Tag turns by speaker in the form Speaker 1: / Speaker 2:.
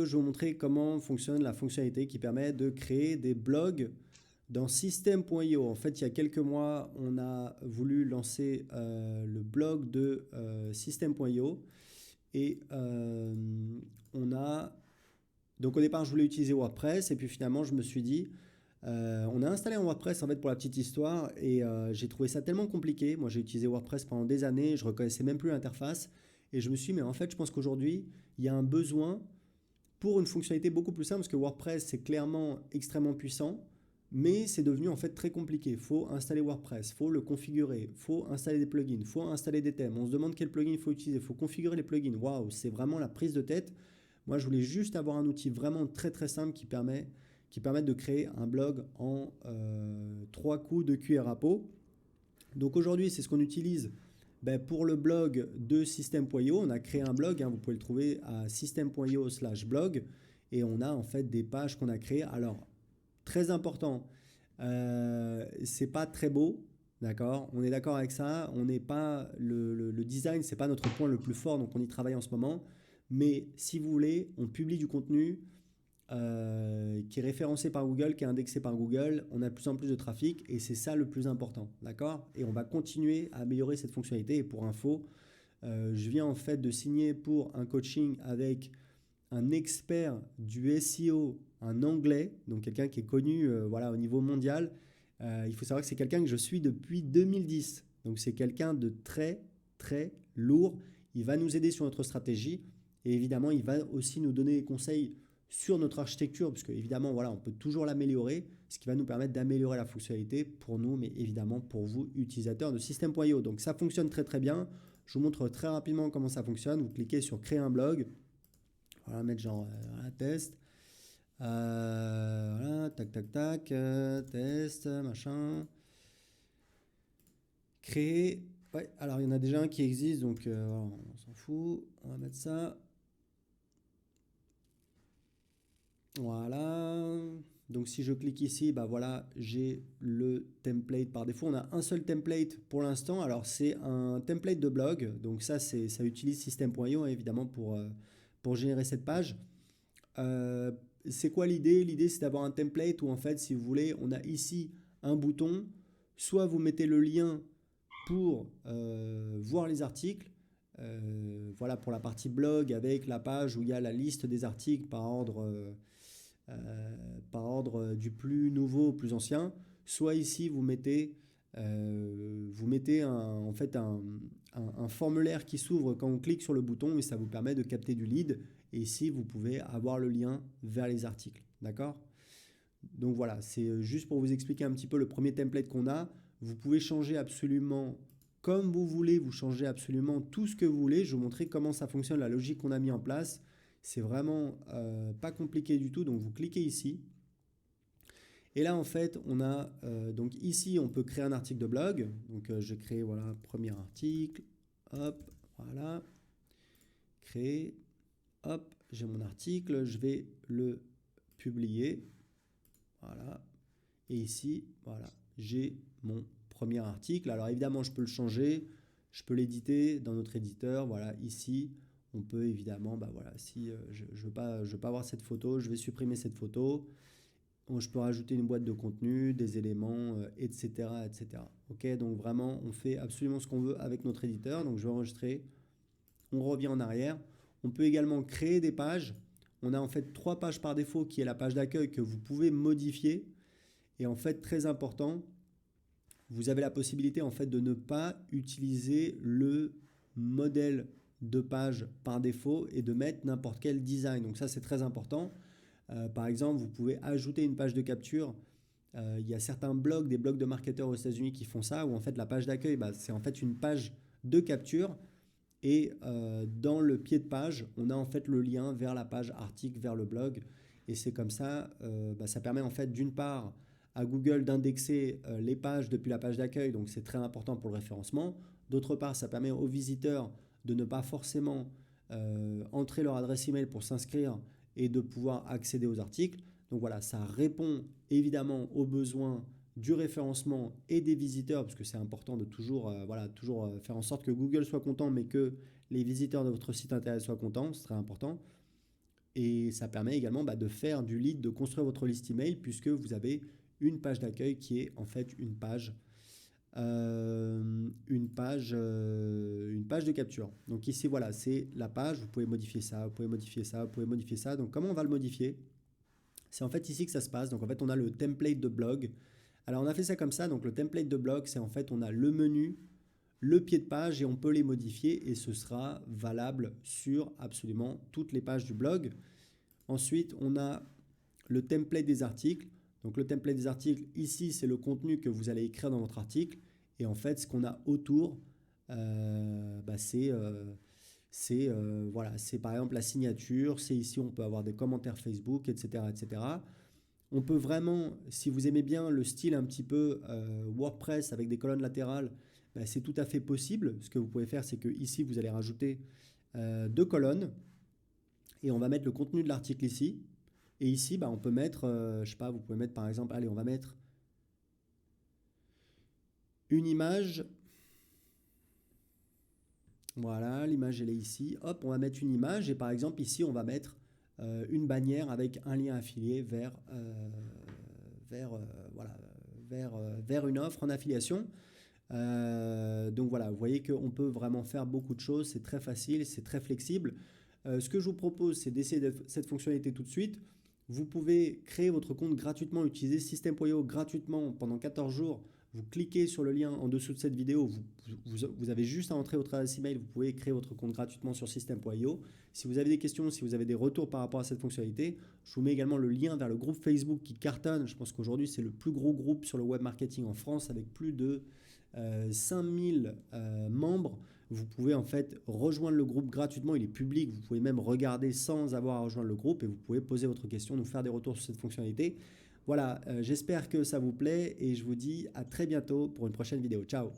Speaker 1: je vais vous montrer comment fonctionne la fonctionnalité qui permet de créer des blogs dans System.io. En fait, il y a quelques mois, on a voulu lancer le blog de System.io et on a... Donc au départ, je voulais utiliser WordPress et puis finalement, je me suis dit, on a installé un WordPress en fait pour la petite histoire et j'ai trouvé ça tellement compliqué. Moi, j'ai utilisé WordPress pendant des années, je reconnaissais même plus l'interface et je me suis dit, mais en fait, je pense qu'aujourd'hui, il y a un besoin pour une fonctionnalité beaucoup plus simple, parce que WordPress, c'est clairement extrêmement puissant, mais c'est devenu en fait très compliqué. Il faut installer WordPress, il faut le configurer, il faut installer des plugins, il faut installer des thèmes. On se demande quel plugin il faut utiliser, il faut configurer les plugins. Waouh, c'est vraiment la prise de tête. Moi, je voulais juste avoir un outil vraiment très très simple qui permette de créer un blog en 3 coups de cuillère à peau. Donc aujourd'hui, c'est ce qu'on utilise pour le blog de System.io. On a créé un blog, hein, vous pouvez le trouver à system.io/blog. Et on a en fait des pages qu'on a créées. Alors, très important, c'est pas très beau, d'accord. On est d'accord avec ça. On n'est pas le design, c'est pas notre point le plus fort, donc on y travaille en ce moment. Mais si vous voulez, on publie du contenu qui est référencé par Google, qui est indexé par Google. On a de plus en plus de trafic et c'est ça le plus important, d'accord. Et on va continuer à améliorer cette fonctionnalité. Et pour info, je viens en fait de signer pour un coaching avec un expert du SEO, un anglais, donc quelqu'un qui est connu voilà, au niveau mondial. Il faut savoir que c'est quelqu'un que je suis depuis 2010. Donc c'est quelqu'un de très, très lourd. Il va nous aider sur notre stratégie et évidemment, il va aussi nous donner des conseils sur notre architecture, parce qu'évidemment, voilà, on peut toujours l'améliorer, ce qui va nous permettre d'améliorer la fonctionnalité pour nous, mais évidemment pour vous, utilisateurs de System.io. Donc ça fonctionne très très bien. Je vous montre très rapidement comment ça fonctionne. Vous cliquez sur créer un blog. Voilà, mettre genre voilà, test. Voilà, tac, tac, tac, test, machin. Créer. Ouais, alors il y en a déjà un qui existe, donc voilà, on s'en fout. On va mettre ça. Voilà. Donc si je clique ici, bah voilà, j'ai le template par défaut. On a un seul template pour l'instant. Alors c'est un template de blog. Donc ça utilise System.io évidemment pour générer cette page. Euh, c'est quoi l'idée? L'idée, c'est d'avoir un template où, en fait, si vous voulez, on a ici un bouton. Soit vous mettez le lien pour voir les articles. Voilà pour la partie blog avec la page où il y a la liste des articles par ordre du plus nouveau au plus ancien. Soit ici, vous mettez en fait un formulaire qui s'ouvre quand on clique sur le bouton et ça vous permet de capter du lead. Et ici, vous pouvez avoir le lien vers les articles. D'accord? Donc voilà, c'est juste pour vous expliquer un petit peu le premier template qu'on a. Vous pouvez changer absolument comme vous voulez, vous changez absolument tout ce que vous voulez. Je vais vous montrer comment ça fonctionne, la logique qu'on a mis en place. C'est vraiment pas compliqué du tout. Donc vous cliquez ici. Et là, en fait, on a donc ici, on peut créer un article de blog. Donc je crée voilà premier article. Hop, voilà, créer. Hop, j'ai mon article. Je vais le publier. Voilà. Et ici, voilà, j'ai mon premier article. Alors évidemment, je peux le changer, je peux l'éditer dans notre éditeur. Voilà, ici, on peut évidemment, bah voilà, si je ne veux pas avoir cette photo, je vais supprimer cette photo. Je peux rajouter une boîte de contenu, des éléments, etc., etc. Ok, donc vraiment, on fait absolument ce qu'on veut avec notre éditeur. Donc je vais enregistrer, on revient en arrière. On peut également créer des pages. On a en fait 3 pages par défaut qui est la page d'accueil que vous pouvez modifier. Et en fait, très important, vous avez la possibilité en fait de ne pas utiliser le modèle de page par défaut et de mettre n'importe quel design. Donc ça, c'est très important. Par exemple, vous pouvez ajouter une page de capture. Il y a certains blogs, des blogs de marketeurs aux États-Unis qui font ça, où en fait la page d'accueil, bah, c'est en fait une page de capture. Et dans le pied de page, on a en fait le lien vers la page article, vers le blog. Et c'est comme ça, bah, ça permet en fait d'une part à Google d'indexer les pages depuis la page d'accueil, donc c'est très important pour le référencement. D'autre part, ça permet aux visiteurs de ne pas forcément entrer leur adresse email pour s'inscrire et de pouvoir accéder aux articles. Donc voilà, ça répond évidemment aux besoins du référencement et des visiteurs, parce que c'est important de toujours, voilà, toujours faire en sorte que Google soit content, mais que les visiteurs de votre site internet soient contents, c'est très important. Et ça permet également de faire du lead, de construire votre liste email, puisque vous avez une page d'accueil qui est en fait une page de capture. Donc ici, voilà, c'est la page. Vous pouvez modifier ça, vous pouvez modifier ça, vous pouvez modifier ça. Donc comment on va le modifier? C'est en fait ici que ça se passe. Donc en fait, on a le template de blog. Alors on a fait ça comme ça. Donc le template de blog, c'est en fait, on a le menu, le pied de page et on peut les modifier et ce sera valable sur absolument toutes les pages du blog. Ensuite, on a le template des articles. Donc le template des articles, ici, c'est le contenu que vous allez écrire dans votre article. Et en fait, ce qu'on a autour, voilà, c'est par exemple la signature. C'est ici, on peut avoir des commentaires Facebook, etc., etc. On peut vraiment, si vous aimez bien le style un petit peu WordPress avec des colonnes latérales, c'est tout à fait possible. Ce que vous pouvez faire, c'est que ici, vous allez rajouter 2 colonnes et on va mettre le contenu de l'article ici. Et ici, on peut mettre, je sais pas, vous pouvez mettre par exemple, allez, on va mettre une image. Voilà, l'image elle est ici. Hop, on va mettre une image et par exemple ici, on va mettre une bannière avec un lien affilié vers une offre en affiliation. Donc voilà, vous voyez qu'on peut vraiment faire beaucoup de choses. C'est très facile, c'est très flexible. Ce que je vous propose, c'est d'essayer cette fonctionnalité tout de suite. Vous pouvez créer votre compte gratuitement, utiliser System.io gratuitement pendant 14 jours. Vous cliquez sur le lien en dessous de cette vidéo, vous avez juste à entrer votre adresse email, vous pouvez créer votre compte gratuitement sur System.io. Si vous avez des questions, si vous avez des retours par rapport à cette fonctionnalité, je vous mets également le lien vers le groupe Facebook qui cartonne. Je pense qu'aujourd'hui, c'est le plus gros groupe sur le web marketing en France avec plus de 5000 membres. Vous pouvez en fait rejoindre le groupe gratuitement, il est public, vous pouvez même regarder sans avoir à rejoindre le groupe et vous pouvez poser votre question, nous faire des retours sur cette fonctionnalité. Voilà, j'espère que ça vous plaît et je vous dis à très bientôt pour une prochaine vidéo. Ciao!